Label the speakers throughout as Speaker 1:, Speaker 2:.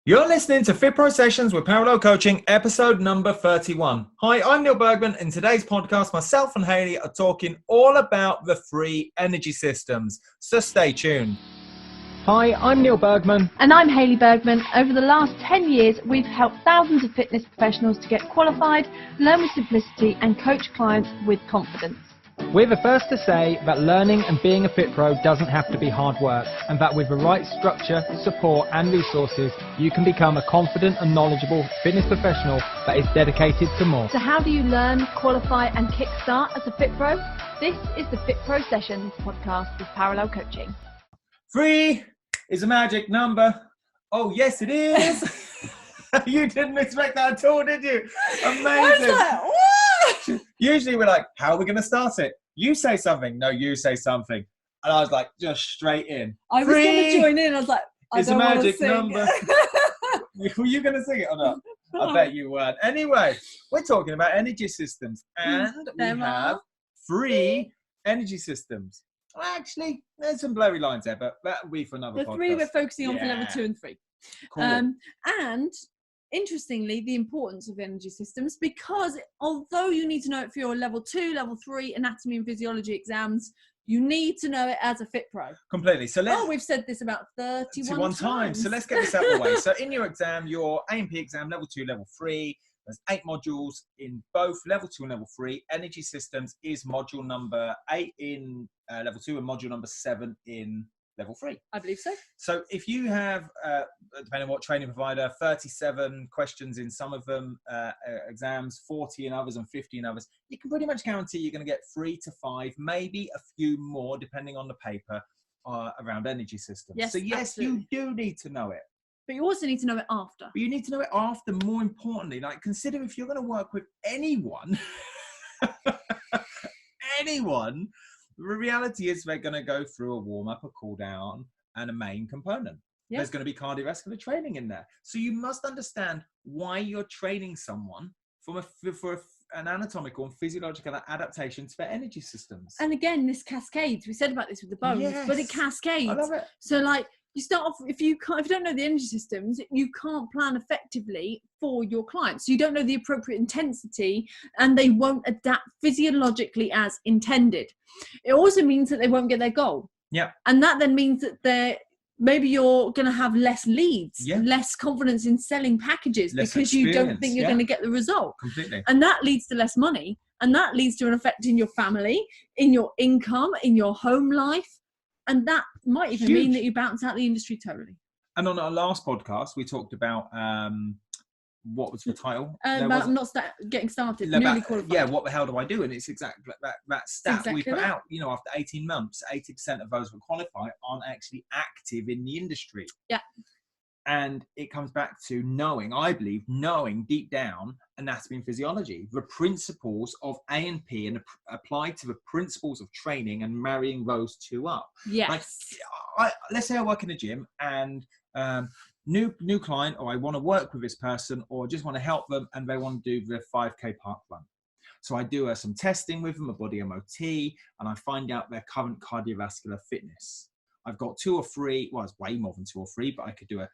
Speaker 1: You're listening to FitPro Sessions with Parallel Coaching, episode number 31. Hi, I'm Neil Bergman. In today's podcast, myself and Hayley are talking all about the free energy systems. So stay tuned.
Speaker 2: Hi, I'm Neil Bergman.
Speaker 3: And I'm Hayley Bergman. Over the last 10 years, we've helped thousands of fitness professionals to get qualified, learn with simplicity, and coach clients with confidence.
Speaker 2: We're the first to say that learning and being a FitPro doesn't have to be hard work, and that with the right structure, support and resources, you can become a confident and knowledgeable fitness professional that is dedicated to more.
Speaker 3: So how do you learn, qualify and kickstart as a FitPro? This is the FitPro Sessions podcast with Parallel Coaching.
Speaker 1: Free is a magic number. Oh, yes, it is. You didn't expect that at all, did you? Amazing.
Speaker 4: I was like, what?
Speaker 1: Usually we're like, how are we going to start it? You say something. No, you say something. And I was like, just straight in.
Speaker 4: I was going to join in. I was like, I don't want to sing.
Speaker 1: Number. Were you going to sing it or not? I bet you weren't. Anyway, we're talking about energy systems. And we have free energy systems. Well, actually, there's some blurry lines there, but that'll be for another podcast.
Speaker 4: The three we're focusing on for level 2 and 3.
Speaker 1: Cool.
Speaker 4: And interestingly, the importance of energy systems, because although you need to know it for your level 2, level 3 anatomy and physiology exams, you need to know it as a FitPro.
Speaker 1: Completely. So
Speaker 4: we've said this about 31
Speaker 1: times. So let's get this out of the way. So in your exam, your A&P exam, level 2, level 3, there's 8 modules in both level 2 and level 3. Energy systems is module number 8 in level 2 and module number 7 in level 3.
Speaker 4: I believe so.
Speaker 1: So if you have, depending on what training provider, 37 questions in some of them, exams, 40 in others and 50 in others, you can pretty much guarantee you're going to get 3 to 5, maybe a few more, depending on the paper, around energy systems.
Speaker 4: Yes,
Speaker 1: so yes,
Speaker 4: absolutely.
Speaker 1: you do need to know it.
Speaker 4: But you also need to know it after.
Speaker 1: But you need to know it after, more importantly. Like, consider if you're going to work with anyone, the reality is they're going to go through a warm-up, a cool-down, and a main component. Yep. There's going to be cardiovascular training in there. So you must understand why you're training someone for an anatomical and physiological adaptation to their energy systems.
Speaker 4: And again, this cascades. We said about this with the bones,
Speaker 1: yes.
Speaker 4: but it cascades.
Speaker 1: I love it.
Speaker 4: So like, you start off, if you don't know the energy systems, you can't plan effectively for your clients. You don't know the appropriate intensity and they won't adapt physiologically as intended. It also means that they won't get their goal.
Speaker 1: Yeah.
Speaker 4: And that then means that maybe you're going to have less leads, less confidence in selling packages because you don't think you're going to get the result.
Speaker 1: Completely.
Speaker 4: And that leads to less money. And that leads to an effect in your family, in your income, in your home life. And that might even mean that you bounce out the industry totally.
Speaker 1: And on our last podcast, we talked about, what was the title?
Speaker 4: Getting started, newly qualified.
Speaker 1: Yeah, what the hell do I do? And it's exactly that stat
Speaker 4: exactly
Speaker 1: we put out. You know, after 18 months, 80% of those who qualify aren't actually active in the industry.
Speaker 4: Yeah.
Speaker 1: And it comes back to knowing deep down anatomy and physiology, the principles of A&P and applied to the principles of training and marrying those two up.
Speaker 4: Yes.
Speaker 1: Like, let's say I work in a gym and new client, or I want to work with this person, or just want to help them and they want to do the 5K park run. So I do some testing with them, a body MOT, and I find out their current cardiovascular fitness. I've got 2 or 3, well, it's way more than 2 or 3, but I could do a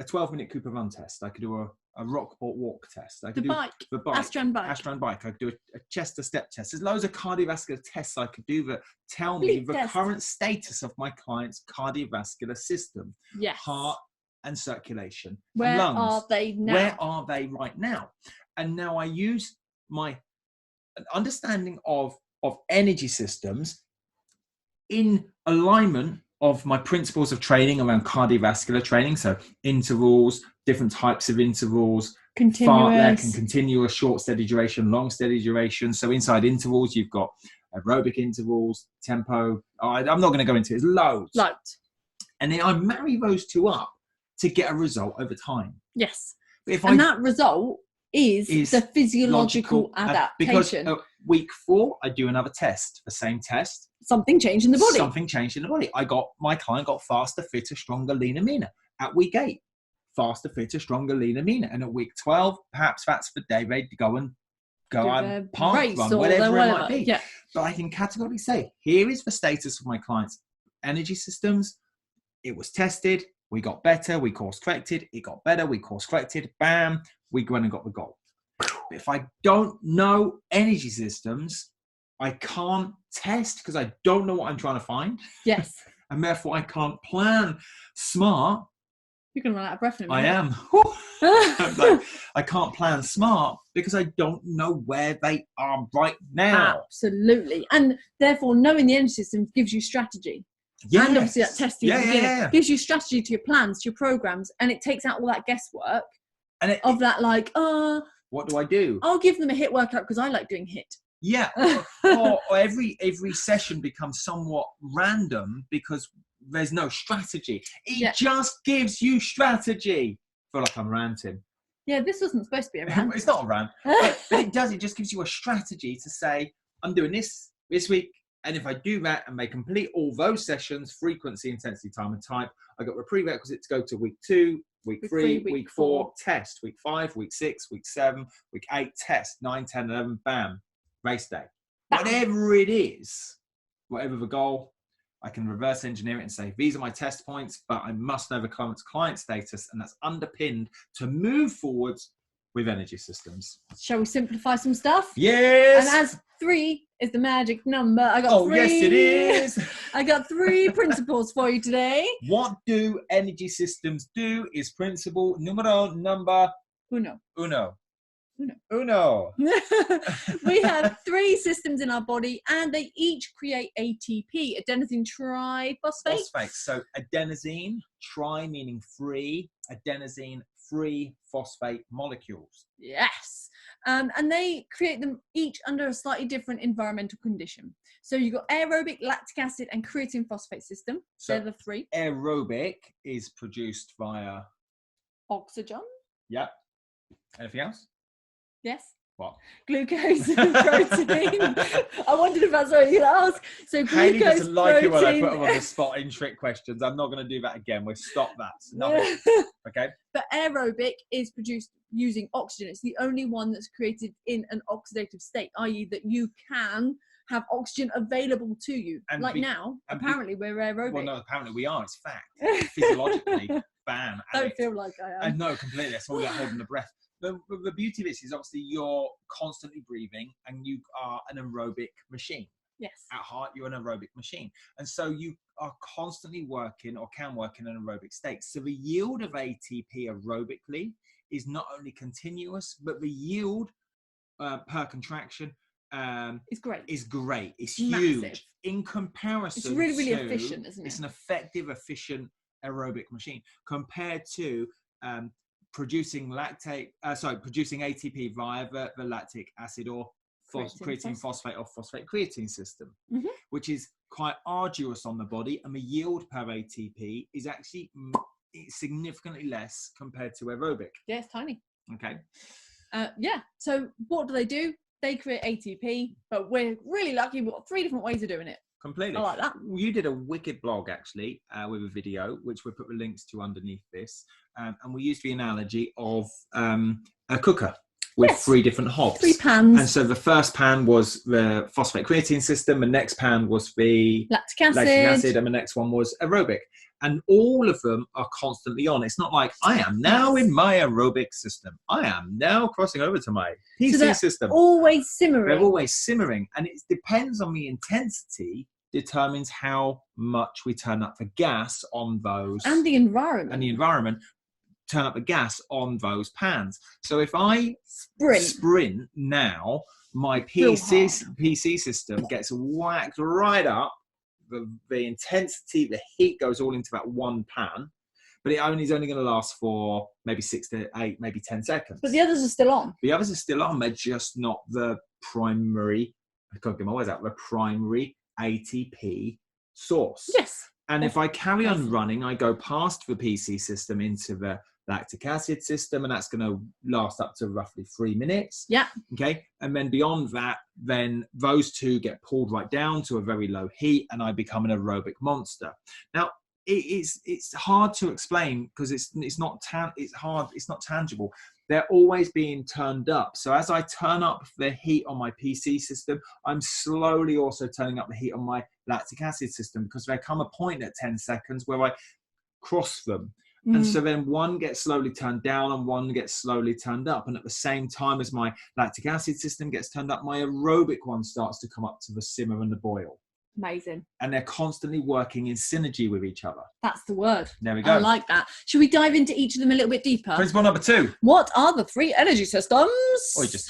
Speaker 1: 12-minute Cooper run test. I could do a Rockport walk test. I could do the bike, Astran bike. I could do a Chester step test. There's loads of cardiovascular tests I could do that tell me the current status of my client's cardiovascular system.
Speaker 4: Yes.
Speaker 1: Heart and circulation.
Speaker 4: Where
Speaker 1: lungs.
Speaker 4: Are they now?
Speaker 1: Where are they right now? And now I use my understanding of energy systems in alignment of my principles of training around cardiovascular training. So intervals, different types of intervals, fartlek and continuous, short steady duration, long steady duration. So inside intervals, you've got aerobic intervals, tempo. I'm not going to go into it. It's loads. And then I marry those two up to get a result over time.
Speaker 4: Yes. That result is the physiological
Speaker 1: Because
Speaker 4: adaptation.
Speaker 1: week 4, I do another test, the same test.
Speaker 4: Something changed in the body. My client got faster, fitter, stronger, leaner, meaner. At week 8, faster, fitter, stronger, leaner, meaner. And at week 12, perhaps that's the day they go and park run, whatever it might be. Yeah.
Speaker 1: But I can categorically say, here is the status of my client's energy systems. It was tested. We got better, we course corrected, it got better, we course corrected, bam, we went and got the goal. But if I don't know energy systems, I can't test because I don't know what I'm trying to find.
Speaker 4: Yes.
Speaker 1: And therefore I can't plan smart.
Speaker 4: You're going to run out of breath in a
Speaker 1: I
Speaker 4: minute.
Speaker 1: am. Like, I can't plan smart because I don't know where they are right now.
Speaker 4: Absolutely. And therefore, knowing the energy system gives you strategy.
Speaker 1: Yes.
Speaker 4: And obviously that testing gives you strategy to your plans, to your programs, and it takes out all that guesswork
Speaker 1: And what do I do?
Speaker 4: I'll give them a HIIT workout because I like doing HIIT.
Speaker 1: Yeah. or every session becomes somewhat random because there's no strategy. It just gives you strategy. I feel like I'm ranting.
Speaker 4: Yeah, this wasn't supposed to be a rant.
Speaker 1: It's not a rant, but it does. It just gives you a strategy to say, I'm doing this week. And if I do that and they complete all those sessions, frequency, intensity, time, and type, I got the prerequisites to go to week 2, week 3, week 4, test, week 5, week 6, week 7, week 8, test, 9, 10, 11, bam, race day. Whatever it is, whatever the goal, I can reverse engineer it and say, these are my test points, but I must know the client status, and that's underpinned to move forwards with energy systems.
Speaker 4: Shall we simplify some stuff?
Speaker 1: Yes.
Speaker 4: And as 3 is the magic number, I got 3.
Speaker 1: Yes, it is.
Speaker 4: I got 3 principles for you today.
Speaker 1: What do energy systems do is principle number uno.
Speaker 4: We have 3 systems in our body, and they each create ATP, adenosine triphosphate.
Speaker 1: So adenosine, tri meaning free, adenosine free phosphate molecules.
Speaker 4: Yes. And they create them each under a slightly different environmental condition. So you've got aerobic, lactic acid, and creatine phosphate system. So they're the 3.
Speaker 1: Aerobic is produced via
Speaker 4: oxygen.
Speaker 1: Yep. Anything else?
Speaker 4: Yes.
Speaker 1: What?
Speaker 4: Glucose and protein. I wondered if that's what you'd ask. So glucose,
Speaker 1: Hayley doesn't like
Speaker 4: protein.
Speaker 1: it when I put them on the spot in trick questions. I'm not going to do that again. We'll stop that. Nothing. Okay.
Speaker 4: But aerobic is produced using oxygen. It's the only one that's created in an oxidative state, i.e. that you can have oxygen available to you. And now, apparently we're aerobic.
Speaker 1: Well, no, apparently we are. It's fact. Physiologically, bam.
Speaker 4: Don't feel like I am.
Speaker 1: I know, completely. That's all about holding the breath. The beauty of this is obviously you're constantly breathing and you are an aerobic machine.
Speaker 4: Yes.
Speaker 1: At heart, you're an aerobic machine. And so you are constantly working or can work in an aerobic state. So the yield of ATP aerobically is not only continuous, but the yield per contraction
Speaker 4: it's great.
Speaker 1: It's
Speaker 4: massive.
Speaker 1: Huge. In comparison,
Speaker 4: it's really, really efficient, isn't it?
Speaker 1: It's an effective, efficient aerobic machine compared to producing ATP via the lactic acid or creatine phosphate or phosphate creatine system, which is quite arduous on the body, and the yield per ATP is actually significantly less compared to aerobic.
Speaker 4: Yeah, it's tiny.
Speaker 1: Okay.
Speaker 4: So what do? They create ATP, but we're really lucky. We've got 3 different ways of doing it.
Speaker 1: Completely.
Speaker 4: I like that.
Speaker 1: You did a wicked blog actually with a video, which we'll put the links to underneath this. And we used the analogy of a cooker with 3 different hobs.
Speaker 4: 3 pans.
Speaker 1: And so the first pan was the phosphate creatine system. The next pan was the
Speaker 4: lactic acid.
Speaker 1: And the next one was aerobic. And all of them are constantly on. It's not like I am now in my aerobic system. I am now crossing over to my PC system.
Speaker 4: Always simmering.
Speaker 1: They're always simmering. And it depends on the intensity determines how much we turn up the gas on those.
Speaker 4: And the environment.
Speaker 1: Turn up the gas on those pans. So if I sprint now, my PC system gets whacked right up. The intensity, the heat goes all into that one pan, but it is only going to last for maybe 6 to 8, maybe 10 seconds.
Speaker 4: But the others are still on.
Speaker 1: The others are still on. They're just not the primary. I can't get my words out. The primary ATP source.
Speaker 4: Yes.
Speaker 1: And if I carry on running, I go past the PC system into the lactic acid system, and that's going to last up to roughly 3 minutes.
Speaker 4: Yeah.
Speaker 1: Okay. And then beyond that, then those 2 get pulled right down to a very low heat, and I become an aerobic monster. Now, it's hard to explain because it's not tangible. They're always being turned up. So as I turn up the heat on my PC system, I'm slowly also turning up the heat on my lactic acid system, because there come a point at 10 seconds where I cross them. And so then one gets slowly turned down and one gets slowly turned up. And at the same time as my lactic acid system gets turned up, my aerobic one starts to come up to the simmer and the boil.
Speaker 4: Amazing.
Speaker 1: And they're constantly working in synergy with each other.
Speaker 4: That's the word.
Speaker 1: There we go.
Speaker 4: I like that. Should we dive into each of them a little bit deeper?
Speaker 1: Principle number 2.
Speaker 4: What are the 3 energy systems?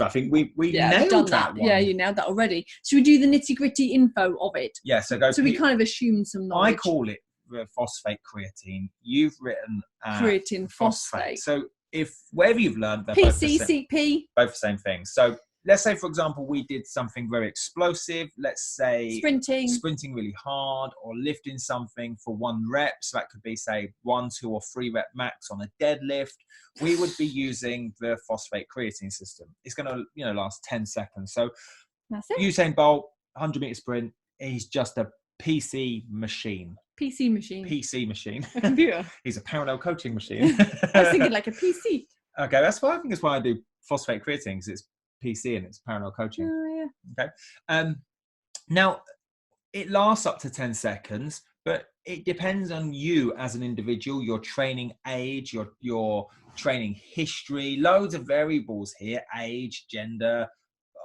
Speaker 1: I think we nailed that one.
Speaker 4: Yeah, you nailed that already. Should we do the nitty-gritty info of it?
Speaker 1: Yeah, so
Speaker 4: we kind of assume some knowledge.
Speaker 1: I call it the phosphate creatine. You've written
Speaker 4: creatine phosphate.
Speaker 1: So if wherever you've learned, they're
Speaker 4: PC, CP.
Speaker 1: both the same thing. So let's say, for example, we did something very explosive. Let's say sprinting really hard, or lifting something for 1 rep. So that could be, say, 1, 2, or 3 rep max on a deadlift. We would be using the phosphate creatine system. It's going to, last 10 seconds. So
Speaker 4: that's it.
Speaker 1: Usain Bolt, 100-meter sprint. He's just a PC machine.
Speaker 4: PC machine.
Speaker 1: A
Speaker 4: computer.
Speaker 1: He's a parallel coaching machine.
Speaker 4: I was thinking like a PC.
Speaker 1: Okay, that's why I think it's why I do phosphate creatine, because it's PC and it's parallel coaching.
Speaker 4: Oh, yeah.
Speaker 1: Okay. Now, it lasts up to 10 seconds, but it depends on you as an individual, your training age, your training history, loads of variables here: age, gender,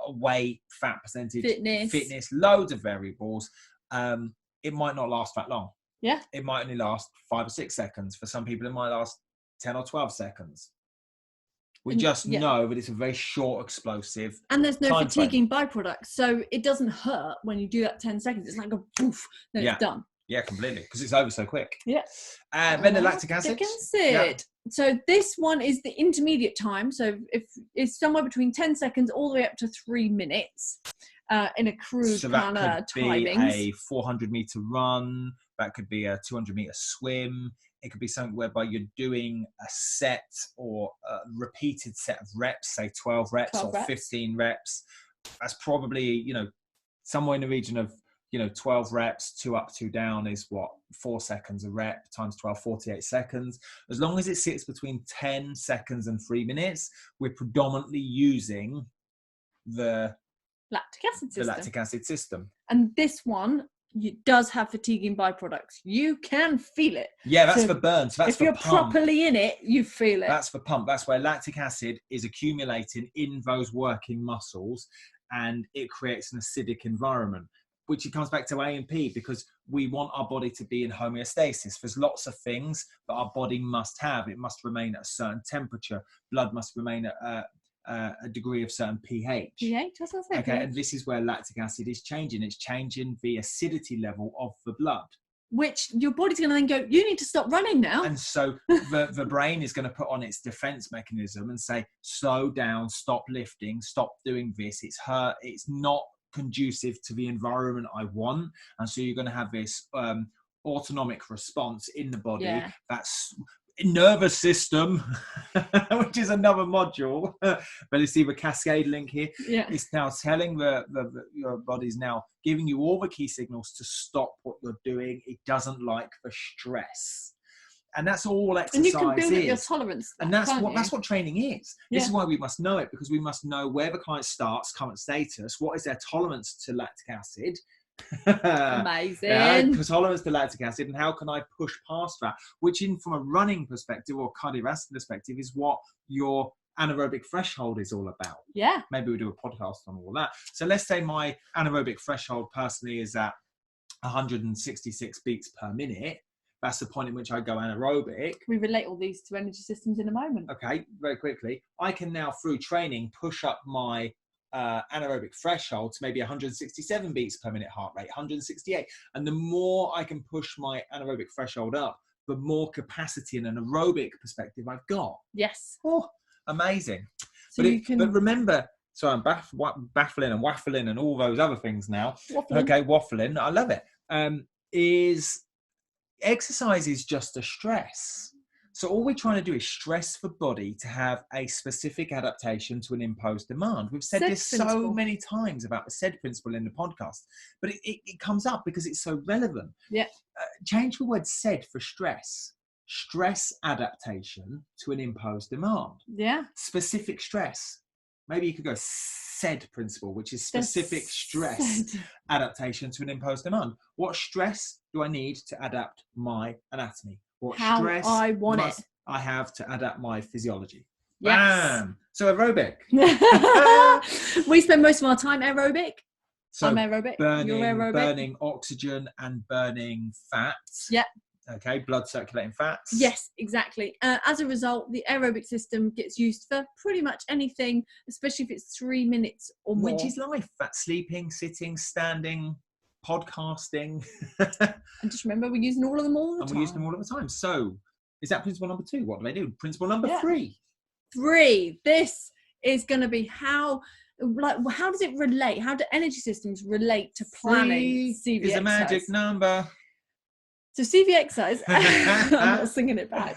Speaker 1: weight, fat percentage, fitness, loads of variables. It might not last that long.
Speaker 4: Yeah.
Speaker 1: It might only last 5 or 6 seconds. For some people, it might last 10 or 12 seconds. We just know that it's a very short, explosive.
Speaker 4: And there's no fatiguing byproducts. So it doesn't hurt when you do that 10 seconds. It's like a poof, then it's done.
Speaker 1: Yeah, completely. Because it's over so quick.
Speaker 4: Yeah.
Speaker 1: Then the lactic acid.
Speaker 4: Yeah. So this one is the intermediate time. So if it's somewhere between 10 seconds all the way up to 3 minutes in a crude kind of timing.
Speaker 1: That could be a 400-meter run. That could be a 200-meter swim. It could be something whereby you're doing a set or a repeated set of reps, say 12 reps or 15 reps. That's probably, somewhere in the region of, 12 reps, 2 up, 2 down is what? 4 seconds a rep times 12, 48 seconds. As long as it sits between 10 seconds and 3 minutes, we're predominantly using the lactic acid system.
Speaker 4: And this one, it does have fatiguing byproducts. You can feel it.
Speaker 1: Yeah, that's for burn. So that's
Speaker 4: if you're properly in it, you feel it.
Speaker 1: That's for pump. That's where lactic acid is accumulating in those working muscles, and it creates an acidic environment, which it comes back to A&P, because we want our body to be in homeostasis. There's lots of things that our body must have. It must remain at a certain temperature. Blood must remain at a degree of certain pH.
Speaker 4: pH, that's what I said.
Speaker 1: Okay, and this is where lactic acid is changing. It's changing the acidity level of the blood.
Speaker 4: Which your body's going to then go, you need to stop running now.
Speaker 1: And so the brain is going to put on its defense mechanism and say, slow down, stop lifting, stop doing this. It's not conducive to the environment I want. And so you're going to have this autonomic response in the body. That's nervous system, which is another module. But you see the cascade link here. It's now telling your body's now giving you all the key signals to stop what you're doing. It doesn't like the stress. And that's all exercise
Speaker 4: and you can build
Speaker 1: is.
Speaker 4: Up your tolerance.
Speaker 1: And that's what training is. This is why we must know it, because we must know where the client starts, current status, what is their tolerance to lactic acid.
Speaker 4: Amazing.
Speaker 1: Tolerance to lactic acid, and how can I push past that? Which, from a running perspective or cardiovascular perspective, is what your anaerobic threshold is all about.
Speaker 4: Yeah.
Speaker 1: Maybe we do a podcast on all that. So let's say my anaerobic threshold personally is at 166 beats per minute. That's the point at which I go anaerobic.
Speaker 4: We relate all these to energy systems in a moment.
Speaker 1: Okay, very quickly. I can now, through training, push up my anaerobic threshold to maybe 167 beats per minute heart rate, 168. And the more I can push my anaerobic threshold up, the more capacity in an aerobic perspective I've got.
Speaker 4: Yes.
Speaker 1: Oh, amazing.
Speaker 4: So
Speaker 1: but remember, so I'm baffling and waffling and all those other things now.
Speaker 4: Waffling.
Speaker 1: Okay, waffling. I love it. Is exercise is just a stress. So all we're trying to do is stress the body to have a specific adaptation to an imposed demand. We've said this so many times about the SAID principle in the podcast, but it comes up because it's so relevant.
Speaker 4: Yeah.
Speaker 1: Change the word SAID for stress. Stress adaptation to an imposed demand.
Speaker 4: Yeah.
Speaker 1: Specific stress. Maybe you could go SAID principle, which is specific stress adaptation to an imposed demand. What stress do I need to adapt my anatomy? what
Speaker 4: how
Speaker 1: stress
Speaker 4: I want
Speaker 1: must
Speaker 4: it.
Speaker 1: I have to adapt my physiology.
Speaker 4: Yes.
Speaker 1: Bam! So aerobic.
Speaker 4: We spend most of our time aerobic.
Speaker 1: So
Speaker 4: I'm aerobic. You're aerobic.
Speaker 1: burning oxygen and burning fats.
Speaker 4: Yeah.
Speaker 1: Okay, blood circulating fats.
Speaker 4: Yes, exactly. As a result, the aerobic system gets used for pretty much anything, especially if it's 3 minutes or more.
Speaker 1: Which is life. That's sleeping, sitting, standing, podcasting.
Speaker 4: And just remember, we're using all of them all the time.
Speaker 1: And we use them all of the time. So is that principle number 2? What do they do? Principle number 3.
Speaker 4: 3. This is going to be how does it relate? How do energy systems relate to planning?
Speaker 1: 3 is a magic number.
Speaker 4: So CV exercise, I'm not singing it back.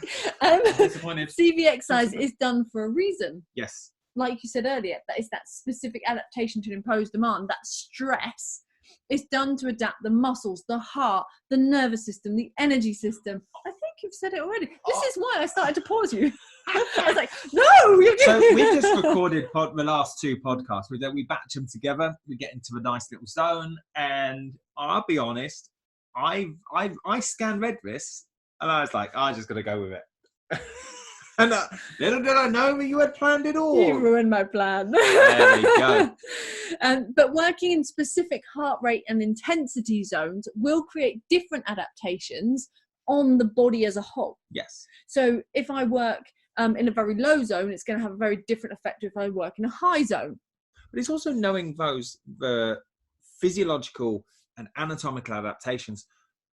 Speaker 1: Disappointed.
Speaker 4: CV exercise is done for a reason.
Speaker 1: Yes.
Speaker 4: Like you said earlier, that is that specific adaptation to an imposed demand. That stress is done to adapt the muscles, the heart, the nervous system, the energy system. I think you've said it already. This is why I started to pause you. I was like, no!
Speaker 1: So we've just recorded the last 2 podcasts. We batch them together. We get into a nice little zone. And I'll be honest, I scanned Redvis and I was like, I'm just going to go with it. And little did I know that you had planned it all.
Speaker 4: You ruined my plan.
Speaker 1: There we go.
Speaker 4: But working in specific heart rate and intensity zones will create different adaptations on the body as a whole.
Speaker 1: Yes.
Speaker 4: So if I work in a very low zone, it's going to have a very different effect if I work in a high zone.
Speaker 1: But it's also knowing the physiological and anatomical adaptations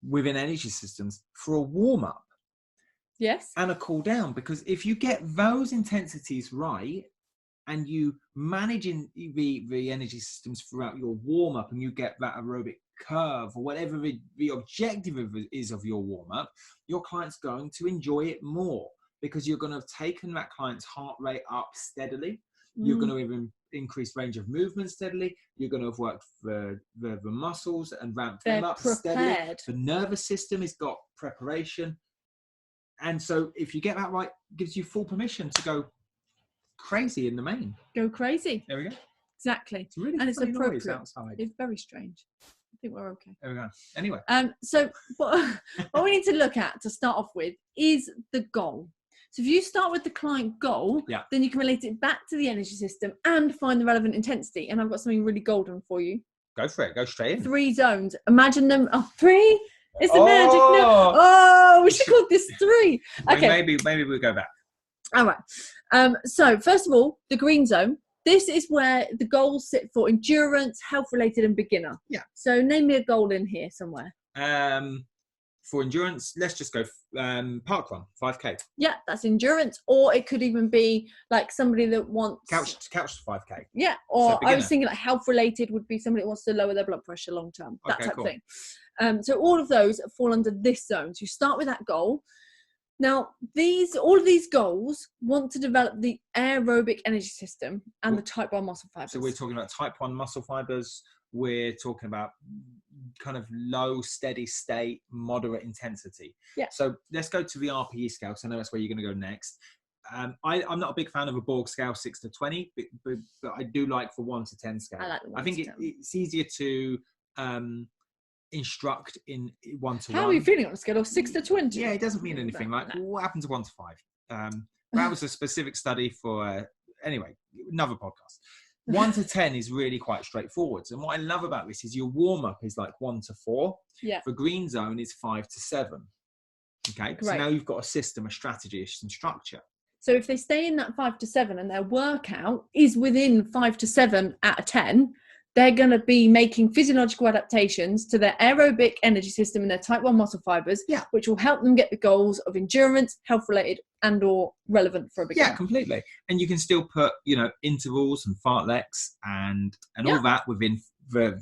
Speaker 1: within energy systems for a warm-up.
Speaker 4: Yes.
Speaker 1: And a cool down, because if you get those intensities right and you manage the energy systems throughout your warm-up and you get that aerobic curve or whatever the objective is of your warm-up, your client's going to enjoy it more because you're going to have taken that client's heart rate up steadily. You're going to even increase range of movement steadily. You're going to have worked the muscles and ramped them up steadily. The nervous system has got preparation. And so if you get that right, it gives you full permission to go crazy in the main.
Speaker 4: Go crazy.
Speaker 1: There we go.
Speaker 4: Exactly.
Speaker 1: It's really
Speaker 4: and it's appropriate.
Speaker 1: Outside.
Speaker 4: It's very strange. I think we're okay.
Speaker 1: There we go. Anyway.
Speaker 4: So what we need to look at to start off with is the goal. So if you start with the client goal, then you can relate it back to the energy system and find the relevant intensity. And I've got something really golden for you.
Speaker 1: Go for it. Go straight in. 3
Speaker 4: zones. Imagine them. 3? It's the magic number. Oh, we should call this 3. Okay.
Speaker 1: Maybe we'll go back.
Speaker 4: All right. So first of all, the green zone. This is where the goals sit for endurance, health-related, and beginner.
Speaker 1: Yeah.
Speaker 4: So name me a goal in here somewhere.
Speaker 1: For endurance, let's just go park run, 5K.
Speaker 4: Yeah, that's endurance. Or it could even be like somebody that wants...
Speaker 1: Couch to 5K.
Speaker 4: Yeah, or I was thinking like health-related would be somebody that wants to lower their blood pressure long-term. That type of thing. So all of those fall under this zone. So you start with that goal. Now, all of these goals want to develop the aerobic energy system and the type 1 muscle fibers.
Speaker 1: So we're talking about type 1 muscle fibers. We're talking about kind of low, steady state, moderate intensity.
Speaker 4: Yeah.
Speaker 1: So let's go to the RPE scale, because I know that's where you're going to go next. I'm not a big fan of a Borg scale 6 to 20, but I do like the 1 to 10 scale.
Speaker 4: I like the 1
Speaker 1: I think
Speaker 4: to 10.
Speaker 1: It's easier to instruct in 1 to 1.
Speaker 4: How are you feeling on a scale of 6 to 20?
Speaker 1: Yeah, it doesn't mean anything. What happened to 1 to 5? That was a specific study for anyway, another podcast. 1 to 10 is really quite straightforward. And what I love about this is your warm-up is like 1 to 4.
Speaker 4: Yeah.
Speaker 1: The green zone is 5 to 7. Okay.
Speaker 4: Great.
Speaker 1: So now you've got a system, a strategy, some structure.
Speaker 4: So if they stay in that 5 to 7 and their workout is within 5 to 7 out of 10, they're going to be making physiological adaptations to their aerobic energy system and their type 1 muscle fibers, which will help them get the goals of endurance, health-related, and or relevant for a beginner.
Speaker 1: Yeah, completely. And you can still put, intervals and fartleks and all that within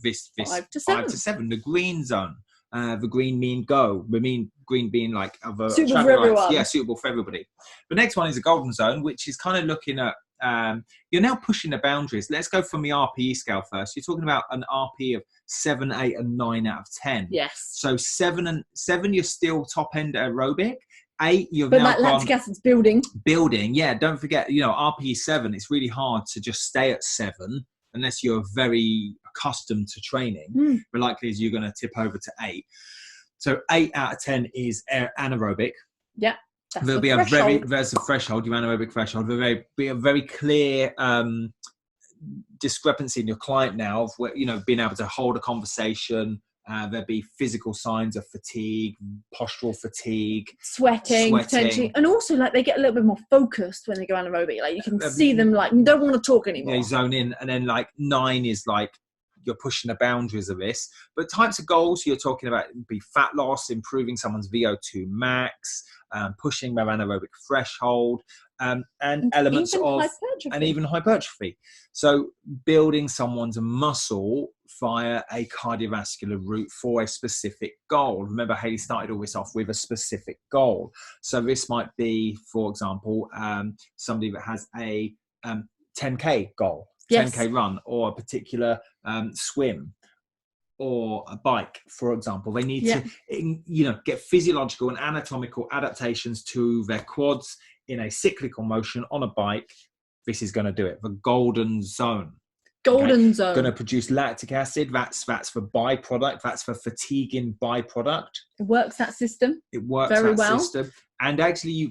Speaker 1: this 5 to 7, the green zone. The green mean go. The green being like other
Speaker 4: suitable for everyone.
Speaker 1: Yeah, suitable for everybody. The next one is a golden zone, which is kind of looking at you're now pushing the boundaries. Let's go from the RPE scale first. You're talking about an RPE of 7, 8, and 9 out of 10.
Speaker 4: Yes.
Speaker 1: So 7, you're still top end aerobic. 8, you've
Speaker 4: but
Speaker 1: now
Speaker 4: that lactic acid's building.
Speaker 1: Yeah, don't forget, RPE 7. It's really hard to just stay at 7 unless you're very accustomed to training. But likely is you're going to tip over to 8. So 8 out of 10 is anaerobic.
Speaker 4: Yeah. That's
Speaker 1: There'll
Speaker 4: the
Speaker 1: be
Speaker 4: threshold.
Speaker 1: there's a threshold, your anaerobic threshold. There'll be a very clear discrepancy in your client now of where, being able to hold a conversation. There'll be physical signs of fatigue, postural fatigue,
Speaker 4: Sweating potentially, and also like they get a little bit more focused when they go anaerobic. Like you can see them like don't want to talk anymore.
Speaker 1: You zone in, and then like 9 is like you're pushing the boundaries of this. But types of goals you're talking about be fat loss, improving someone's VO2 max, pushing their anaerobic threshold, and elements
Speaker 4: even
Speaker 1: of
Speaker 4: hypertrophy.
Speaker 1: and even hypertrophy. So building someone's muscle via a cardiovascular route for a specific goal. Remember, Hayley started all this off with a specific goal. So this might be, for example, somebody that has a 10K goal,
Speaker 4: Yes.
Speaker 1: 10K run, or a particular swim, or a bike, for example. They need to, get physiological and anatomical adaptations to their quads in a cyclical motion on a bike. This is going to do it. The golden zone.
Speaker 4: Golden zone.
Speaker 1: Going to produce lactic acid. That's for byproduct. That's for fatiguing byproduct.
Speaker 4: It works that system.
Speaker 1: It works
Speaker 4: very
Speaker 1: that
Speaker 4: well.
Speaker 1: system. And actually,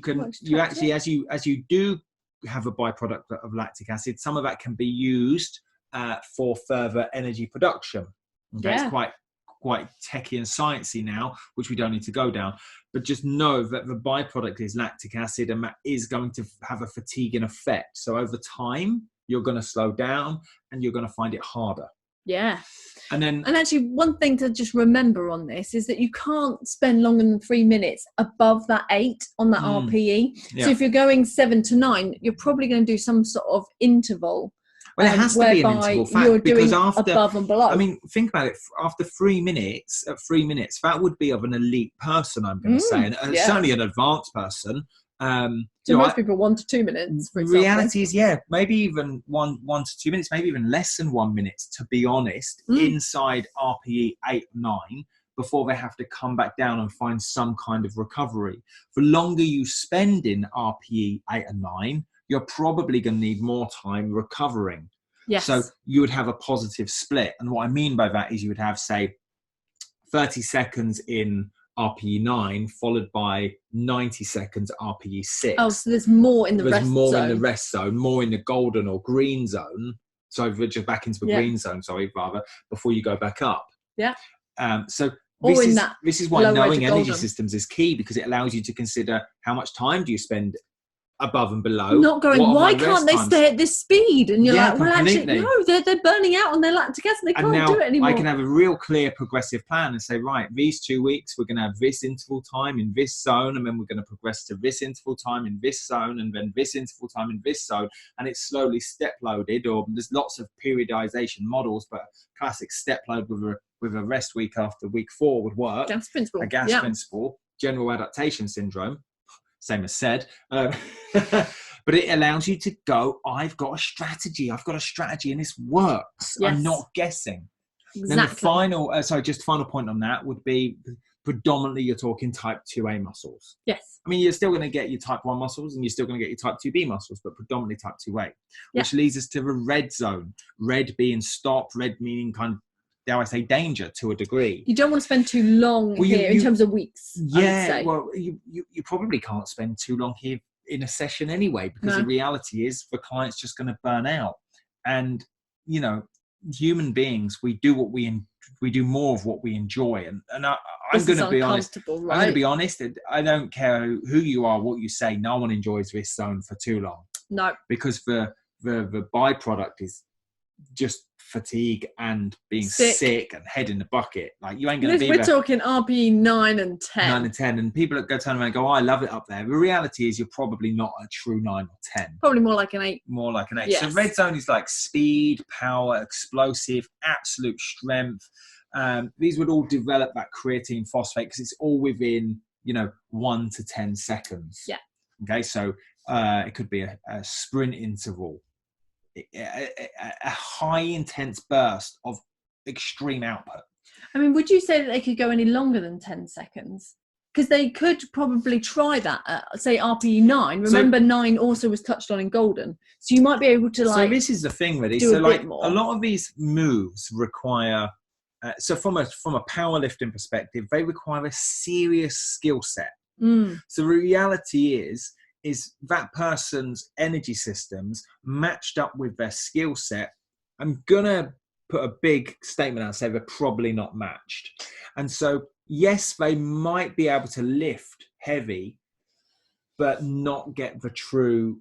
Speaker 1: as you do have a byproduct of lactic acid, some of that can be used for further energy production. Okay, it's quite techy and sciencey now, which we don't need to go down. But just know that the byproduct is lactic acid, and that is going to have a fatiguing effect. So over time, you're going to slow down, and you're going to find it harder.
Speaker 4: Yeah.
Speaker 1: And
Speaker 4: actually, one thing to just remember on this is that you can't spend longer than 3 minutes above that 8 on that RPE.
Speaker 1: Yeah.
Speaker 4: So if you're going 7 to 9, you're probably going to do some sort of interval.
Speaker 1: Well, it has to be an interval fact,
Speaker 4: you're
Speaker 1: because
Speaker 4: doing
Speaker 1: after,
Speaker 4: above and below.
Speaker 1: I mean, think about it. After 3 minutes, that would be of an elite person, I'm going to say, and certainly an advanced person.
Speaker 4: So most people 1 to 2 minutes, for example.
Speaker 1: Reality is, maybe even one to 2 minutes, maybe even less than 1 minute, to be honest, inside RPE 8 or 9, before they have to come back down and find some kind of recovery. The longer you spend in RPE 8 and 9, you're probably going to need more time recovering.
Speaker 4: Yes.
Speaker 1: So you would have a positive split. And what I mean by that is you would have, say, 30 seconds in RPE 9 followed by 90 seconds RPE 6.
Speaker 4: Oh, so there's more in the rest zone.
Speaker 1: There's more in the rest zone, more in the golden or green zone. So we're just back into the green zone, before you go back up.
Speaker 4: Yeah.
Speaker 1: So
Speaker 4: this
Speaker 1: is why knowing energy systems is key, because it allows you to consider how much time do you spend above and below.
Speaker 4: Not going, why can't they stay at this speed? And you're like, well,
Speaker 1: completely.
Speaker 4: actually, no, they're burning out on their lactic acid. They can't do it anymore.
Speaker 1: I can have a real clear progressive plan and say, right, these 2 weeks, we're going to have this interval time in this zone, and then we're going to progress to this interval time in this zone, and then this interval time in this zone. And it's slowly step loaded, or there's lots of periodization models, but classic step load with a rest week after week 4 would work.
Speaker 4: Gas principle.
Speaker 1: A gas principle, general adaptation syndrome. Same as said, but it allows you to go, I've got a strategy, and this works.
Speaker 4: Yes.
Speaker 1: I'm not guessing.
Speaker 4: Exactly.
Speaker 1: Then the final point on that would be predominantly you're talking type 2A muscles.
Speaker 4: Yes.
Speaker 1: I mean, you're still going to get your type 1 muscles, and you're still going to get your type 2B muscles, but predominantly type 2A, which leads us to the red zone. Red being stop, red meaning kind of, dare I say, danger to a degree.
Speaker 4: You don't want to spend too long here in terms of weeks.
Speaker 1: Yeah, well, you probably can't spend too long here in a session anyway, because the reality is the client's just going to burn out. And, human beings, we do more of what we enjoy. And I'm going to be honest. Right? I'm going to be honest. I don't care who you are, what you say. No one enjoys this zone for too long. No. Because the byproduct is just fatigue and being sick and head in the bucket. Like, you ain't going to be
Speaker 4: We're talking RPE 9 and 10.
Speaker 1: 9 and 10. And people that go turn around and go, I love it up there. The reality is you're probably not a true 9 or 10.
Speaker 4: Probably more like an 8.
Speaker 1: More like an 8.
Speaker 4: Yes.
Speaker 1: So red zone is like speed, power, explosive, absolute strength. These would all develop that creatine phosphate because it's all within, 1 to 10 seconds.
Speaker 4: Yeah.
Speaker 1: Okay. So it could be a sprint interval. A high intense burst of extreme output.
Speaker 4: I mean, would you say that they could go any longer than 10 seconds? Because they could probably try that at, say, RPE 9. Remember, 9 also was touched on in Golden. So you might be able to,
Speaker 1: So this is the thing, really. So, a lot of these moves require... so from a powerlifting perspective, they require a serious skill set. So the reality is that person's energy systems matched up with their skill set. I'm gonna put a big statement out and say they're probably not matched. And so yes, they might be able to lift heavy but not get the true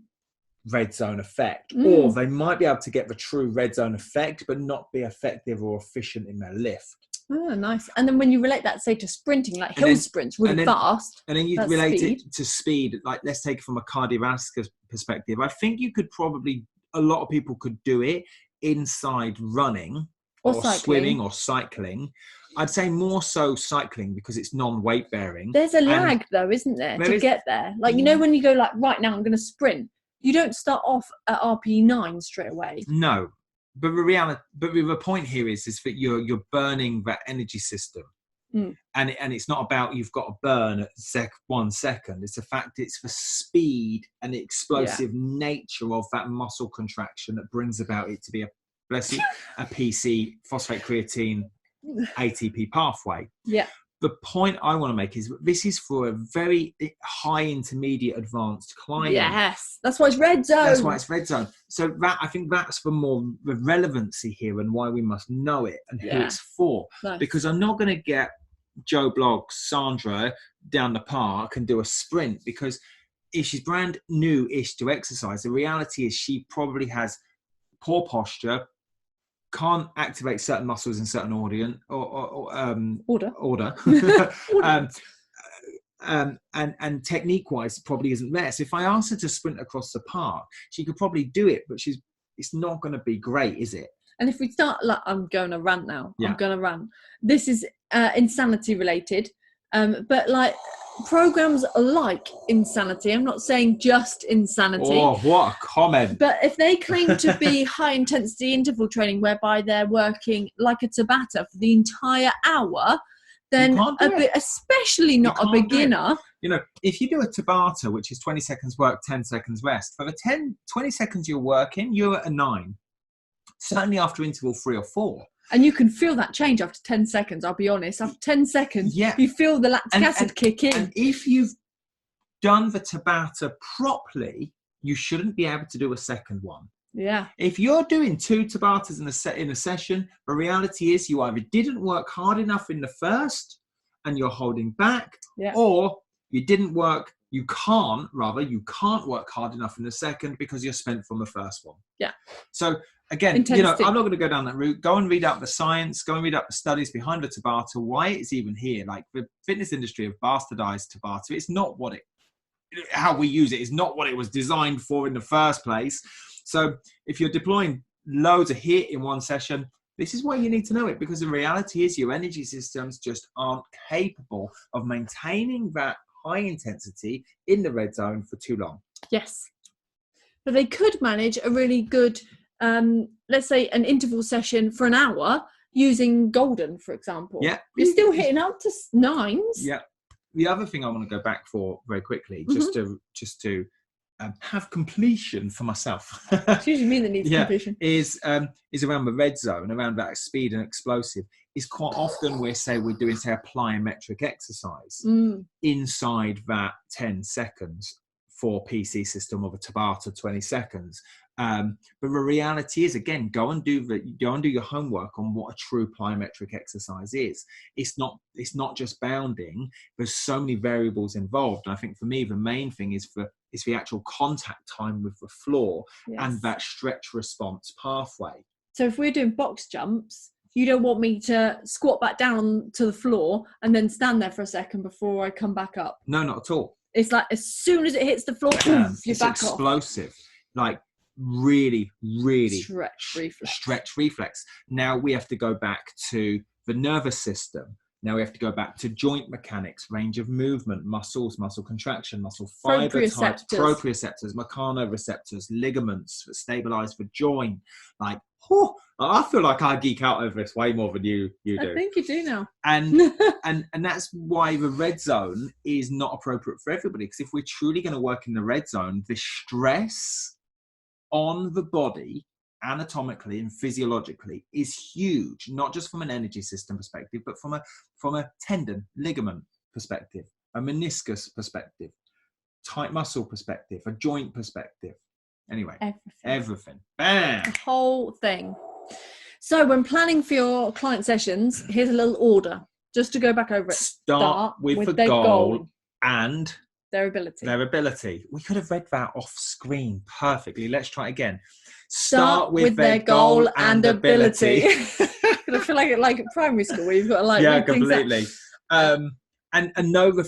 Speaker 1: red zone effect, or they might be able to get the true red zone effect but not be effective or efficient in their lift.
Speaker 4: Oh, nice. And then when you relate that, say, to sprinting, like hill sprints, really fast.
Speaker 1: And then you relate it to speed. Like, let's take it from a cardiovascular perspective. I think you could probably, a lot of people could do it inside running or swimming or cycling. I'd say more so cycling because it's non-weight bearing.
Speaker 4: There's a lag though, isn't there, to get there? Like, you know, when you go like, right now I'm going to sprint, you don't start off at RP9 straight away.
Speaker 1: No. But the point here is that you're burning that energy system, and it's not about you've got to burn at 1 second. It's the fact it's the speed and the explosive nature of that muscle contraction that brings about it to be a PC, phosphate creatine, ATP pathway. Yeah. The point I want to make is this is for a very high, intermediate, advanced client.
Speaker 4: Yes, that's why it's red zone.
Speaker 1: That's why it's red zone. So that, I think that's the relevancy here and why we must know it and who it's for. Nice. Because I'm not going to get Joe Bloggs, Sandra down the park and do a sprint, because if she's brand new-ish to exercise, the reality is she probably has poor posture, can't activate certain muscles in certain order. And technique-wise, probably isn't there. So if I asked her to sprint across the park, she could probably do it, but it's not going to be great, is it?
Speaker 4: And if we start, like, I'm going to rant now. Yeah. I'm going to rant. This is insanity related, but like programs like Insanity, I'm not saying just Insanity.
Speaker 1: Oh, what a comment.
Speaker 4: But if they claim to be high intensity interval training whereby they're working like a Tabata for the entire hour, then especially not a beginner.
Speaker 1: You know, if you do a Tabata, which is 20 seconds work, 10 seconds rest, for the 20 seconds you're working, you're at a 9. Certainly after interval 3 or 4.
Speaker 4: And you can feel that change after 10 seconds, I'll be honest. After 10 seconds, you feel the lactic acid kick in.
Speaker 1: And if you've done the Tabata properly, you shouldn't be able to do a second one.
Speaker 4: Yeah.
Speaker 1: If you're doing 2 Tabatas in a session, the reality is you either didn't work hard enough in the first and you're holding back, or you can't work hard enough in the second because you're spent from the first one.
Speaker 4: Yeah.
Speaker 1: So again, you know, I'm not going to go down that route. Go and read up the science, go and read up the studies behind the Tabata, why it's even here. Like, the fitness industry have bastardized Tabata. It's not how we use it is not what it was designed for in the first place. So if you're deploying loads of HIIT in one session, this is why you need to know it, because the reality is your energy systems just aren't capable of maintaining that high intensity in the red zone for too long.
Speaker 4: Yes. But they could manage a really good, let's say, an interval session for an hour using Golden, for example.
Speaker 1: Yeah.
Speaker 4: You're still hitting out to 9s.
Speaker 1: Yeah. The other thing I want to go back for very quickly, just to have completion for myself.
Speaker 4: It's usually me that needs completion.
Speaker 1: Is around the red zone, around that speed and explosive. Is quite often we're doing a plyometric exercise inside that 10 seconds for PC system of a Tabata 20 seconds. But the reality is, again, go and do your homework on what a true plyometric exercise is. It's not just bounding. There's so many variables involved. And I think for me, the main thing is the actual contact time with the floor and that stretch response pathway.
Speaker 4: So if we're doing box jumps, you don't want me to squat back down to the floor and then stand there for a second before I come back up.
Speaker 1: No, not at all.
Speaker 4: It's like as soon as it hits the floor, boom, you're back off.
Speaker 1: Explosive. Like, really, really
Speaker 4: stretch
Speaker 1: reflex. Now we have to go back to the nervous system. Now we have to go back to joint mechanics, range of movement, muscles, muscle contraction, muscle fiber types, proprioceptors, mechanoreceptors, ligaments that stabilize the joint. Like, I feel like I geek out over this way more than you do.
Speaker 4: I think you do now.
Speaker 1: And that's why the red zone is not appropriate for everybody. Because if we're truly going to work in the red zone, the stress on the body anatomically and physiologically is huge, not just from an energy system perspective, but from a tendon ligament perspective. a meniscus perspective, tight muscle perspective, a joint perspective. Anyway, everything. Bam!
Speaker 4: The whole thing. So when planning for your client sessions, here's a little order, just to go back over it.
Speaker 1: Start with the
Speaker 4: their
Speaker 1: goal and
Speaker 4: their ability.
Speaker 1: We could have read that off screen perfectly. Let's try it again.
Speaker 4: Start with their goal and ability. I feel like at primary school where you've got to like
Speaker 1: yeah, completely. And know the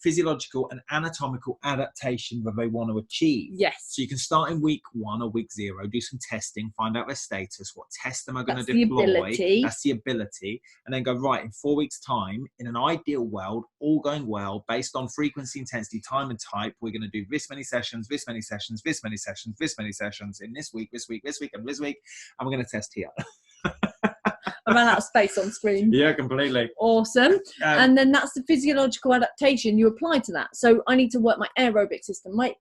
Speaker 1: physiological and anatomical adaptation that they want to achieve.
Speaker 4: Yes.
Speaker 1: So you can start in week 1 or week 0, do some testing, find out their status, what test am I going to deploy. That's the ability. And then go, right, in 4 weeks' time, in an ideal world, all going well, based on frequency, intensity, time, and type, we're going to do this many sessions, this many sessions, this many sessions, this many sessions in this week, this week, this week, and this week. And we're going to test here.
Speaker 4: I ran out of space on screen.
Speaker 1: Yeah, completely.
Speaker 4: Awesome. And then that's the physiological adaptation you apply to that. So I need to work my aerobic system, my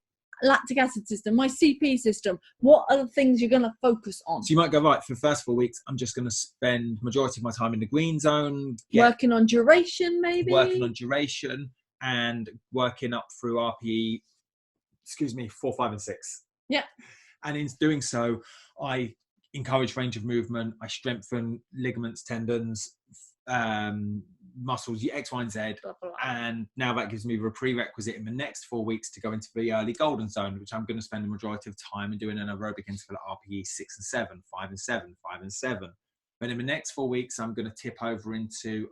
Speaker 4: lactic acid system, my CP system. What are the things you're going to focus on?
Speaker 1: So you might go, right, for the first 4 weeks, I'm just going to spend majority of my time in the green zone.
Speaker 4: Working on duration, maybe?
Speaker 1: Working on duration and working up through RPE, 4, 5, and 6.
Speaker 4: Yeah.
Speaker 1: And in doing so, I encourage range of movement. I strengthen ligaments, tendons, muscles, X, Y, and Z.
Speaker 4: Blah, blah, blah.
Speaker 1: And now that gives me the prerequisite in the next 4 weeks to go into the early golden zone, which I'm going to spend the majority of time in doing an aerobic interval at RPE 6 and 7, 5 and 7, 5 and 7. But in the next 4 weeks, I'm going to tip over into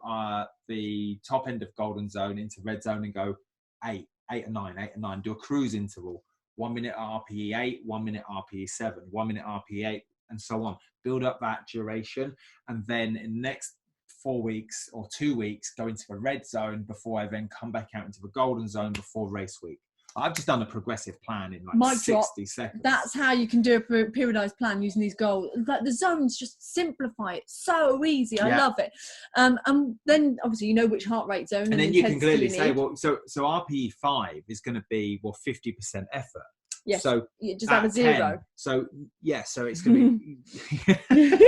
Speaker 1: the top end of golden zone, into red zone, and go 8 and 9, 8 and 9. Do a cruise interval. 1 minute RPE 8, 1 minute RPE 7, 1 minute RPE 8, and so on. Build up that duration, and then in the next 4 weeks or 2 weeks, go into the red zone before I then come back out into the golden zone before race week. I've just done a progressive plan in like 60 seconds.
Speaker 4: That's how you can do a periodized plan using these goals. Like the zones just simplify it so easy. I love it. And then obviously you know which heart rate zone.
Speaker 1: And then you can clearly say, well, so RPE 5 is going to be 50% effort.
Speaker 4: Yes.
Speaker 1: So
Speaker 4: you just add a 0.
Speaker 1: 10, so it's going to be.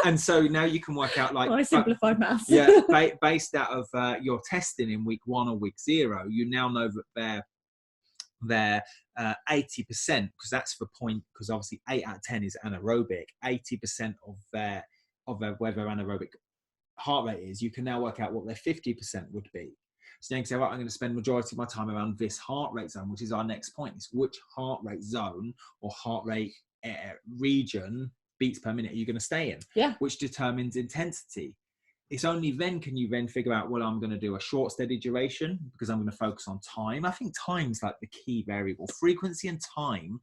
Speaker 1: And so now you can work out like.
Speaker 4: I simplified maths.
Speaker 1: Yeah, based out of your testing in week 1 or week 0, you now know that they're 80%, because that's the point. Because obviously 8 out of 10 is anaerobic. 80% of where their anaerobic heart rate is. You can now work out what their 50% would be. So you can say, right, I'm going to spend majority of my time around this heart rate zone, which is our next point. Is which heart rate zone or heart rate region, beats per minute, are you going to stay in?
Speaker 4: Yeah.
Speaker 1: Which determines intensity. It's only then can you then figure out, well, I'm going to do a short, steady duration because I'm going to focus on time. I think time's like the key variable. Frequency and time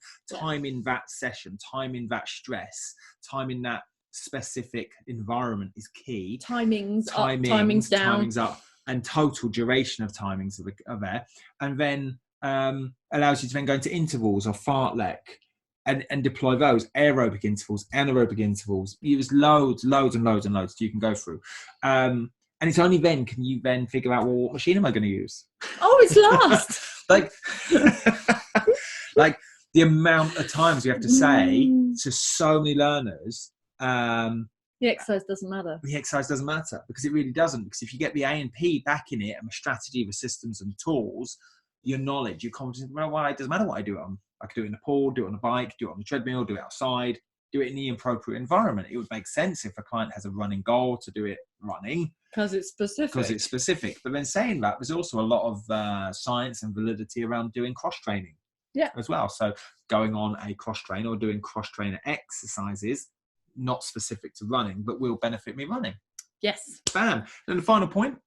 Speaker 1: in that session, time in that stress, time in that specific environment is key.
Speaker 4: Timings up, timings down.
Speaker 1: Timings up. And total duration of timings are there, and then allows you to then go into intervals or fartlek and deploy those aerobic intervals, anaerobic intervals. Use loads you can go through, and it's only then can you then figure out, well, what machine am I going to use?
Speaker 4: Oh, it's last.
Speaker 1: like the amount of times we have to say to so many learners.
Speaker 4: The exercise doesn't matter.
Speaker 1: The exercise doesn't matter, because it really doesn't. Because if you get the A and P back in it, and the strategy, the systems and tools, your knowledge, your confidence, well, it doesn't matter what I do it on. I could do it in the pool, do it on a bike, do it on the treadmill, do it outside, do it in the appropriate environment. It would make sense if a client has a running goal to do it running.
Speaker 4: Because it's specific.
Speaker 1: But then saying that, there's also a lot of science and validity around doing cross-training as well. So going on a cross-train or doing cross-trainer exercises, not specific to running, but will benefit me running.
Speaker 4: Yes.
Speaker 1: Bam. And the final point.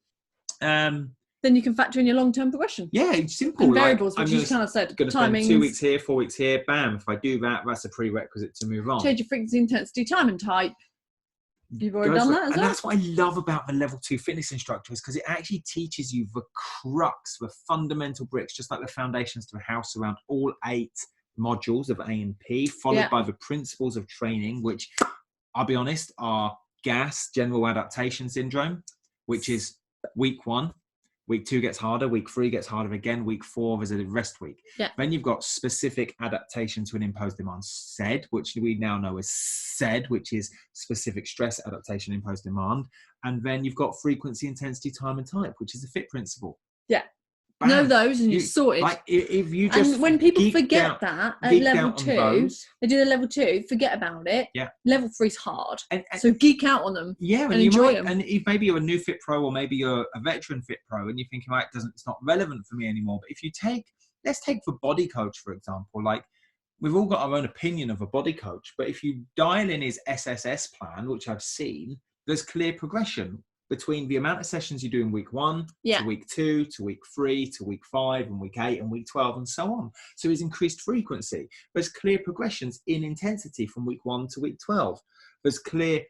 Speaker 4: Then you can factor in your long-term progression.
Speaker 1: Yeah, it's simple.
Speaker 4: And variables, which you kind of said.
Speaker 1: Going to spend 2 weeks here, 4 weeks here. Bam. If I do that, that's a prerequisite to move on.
Speaker 4: Change your frequency, intensity, time and type. You've already done that as well.
Speaker 1: And that's what I love about the level 2 fitness instructor, is because it actually teaches you the crux, the fundamental bricks, just like the foundations to a house, around all 8 modules of A&P, followed by the principles of training, which I'll be honest are GAS, general adaptation syndrome, which is week 1. Week 2 gets harder. Week 3 gets harder again. Week 4 is a rest week. Then you've got specific adaptation to an imposed demand, SED, which we now know as SED, which is specific stress adaptation imposed demand. And then you've got frequency, intensity, time and type, which is the FIT principle.
Speaker 4: Yeah.
Speaker 1: Bam.
Speaker 4: Know those and you're sorted.
Speaker 1: Like if you just
Speaker 4: and when people forget
Speaker 1: out,
Speaker 4: that at level 2, they do the level 2, forget about it.
Speaker 1: Yeah.
Speaker 4: Level 3's hard.
Speaker 1: And
Speaker 4: so geek out on them.
Speaker 1: Yeah,
Speaker 4: and enjoy them.
Speaker 1: And if maybe you're a new FitPro or maybe you're a veteran FitPro and you're thinking, right, it's not relevant for me anymore. But if you let's take the body coach, for example, like we've all got our own opinion of a body coach, but if you dial in his SSS plan, which I've seen, there's clear progression between the amount of sessions you do in week 1 to week 2 to week 3 to week 5 and week 8 and week 12 and so on. So there's increased frequency. There's clear progressions in intensity from week 1 to week 12. There's clear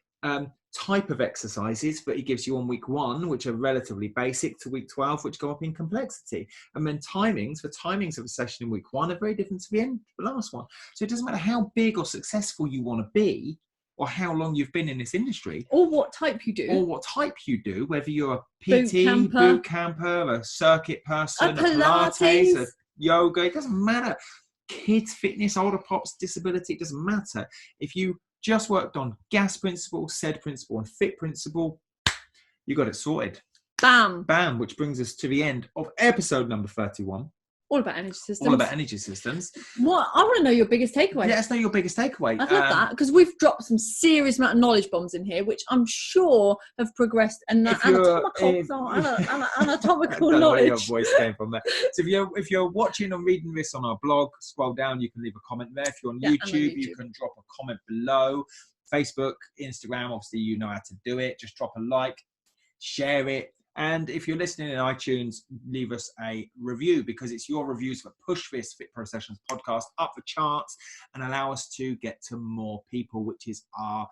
Speaker 1: type of exercises that he gives you on week 1, which are relatively basic, to week 12, which go up in complexity. And then timings of a session in week 1 are very different to the last one. So it doesn't matter how big or successful you want to be, or how long you've been in this industry.
Speaker 4: Or what type you do. Whether you're a PT, boot camper, a circuit person, a Pilates, a yoga, it doesn't matter. Kids, fitness, older pops, disability, it doesn't matter. If you just worked on GAS principle, SAID principle, and FIT principle, you got it sorted. Bam.
Speaker 1: Bam, which brings us to the end of episode number 31.
Speaker 4: All about energy systems.
Speaker 1: All about energy systems.
Speaker 4: What I want to know your biggest takeaway.
Speaker 1: Let us know your biggest takeaway.
Speaker 4: I'd love that, because we've dropped some serious amount of knowledge bombs in here, which I'm sure have progressed anatomical knowledge.
Speaker 1: I don't know where your voice came from there. So if you're watching or reading this on our blog, scroll down, you can leave a comment there. If you're on YouTube, you can drop a comment below. Facebook, Instagram, obviously you know how to do it. Just drop a like, share it. And if you're listening in iTunes, leave us a review, because it's your reviews that push this FitPro Sessions podcast up the charts and allow us to get to more people, which is our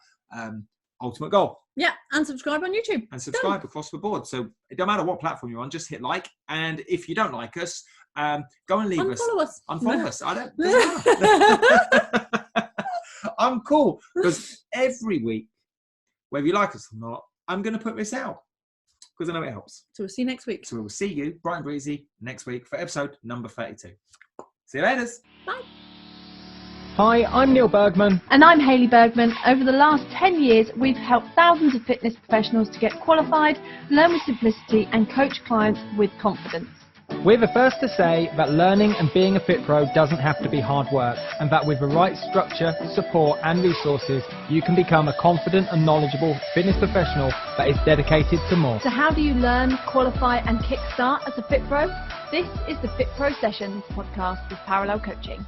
Speaker 1: ultimate goal.
Speaker 4: Yeah, and subscribe on YouTube.
Speaker 1: And subscribe across the board. So it don't matter what platform you're on, just hit like. And if you don't like us, go and leave us. Unfollow us. I don't. I'm cool, because every week, whether you like us or not, I'm going to put this out, because I know it helps.
Speaker 4: So we'll see you next week.
Speaker 1: So we'll see you, bright and breezy, next week for episode number 32. See you later.
Speaker 4: Bye.
Speaker 2: Hi, I'm Neil Bergman.
Speaker 3: And I'm Hayley Bergman. Over the last 10 years, we've helped thousands of fitness professionals to get qualified, learn with simplicity, and coach clients with confidence.
Speaker 2: We're the first to say that learning and being a FitPro doesn't have to be hard work, and that with the right structure, support and resources, you can become a confident and knowledgeable fitness professional that is dedicated to more.
Speaker 3: So how do you learn, qualify and kickstart as a FitPro? This is the FitPro Sessions podcast with Parallel Coaching.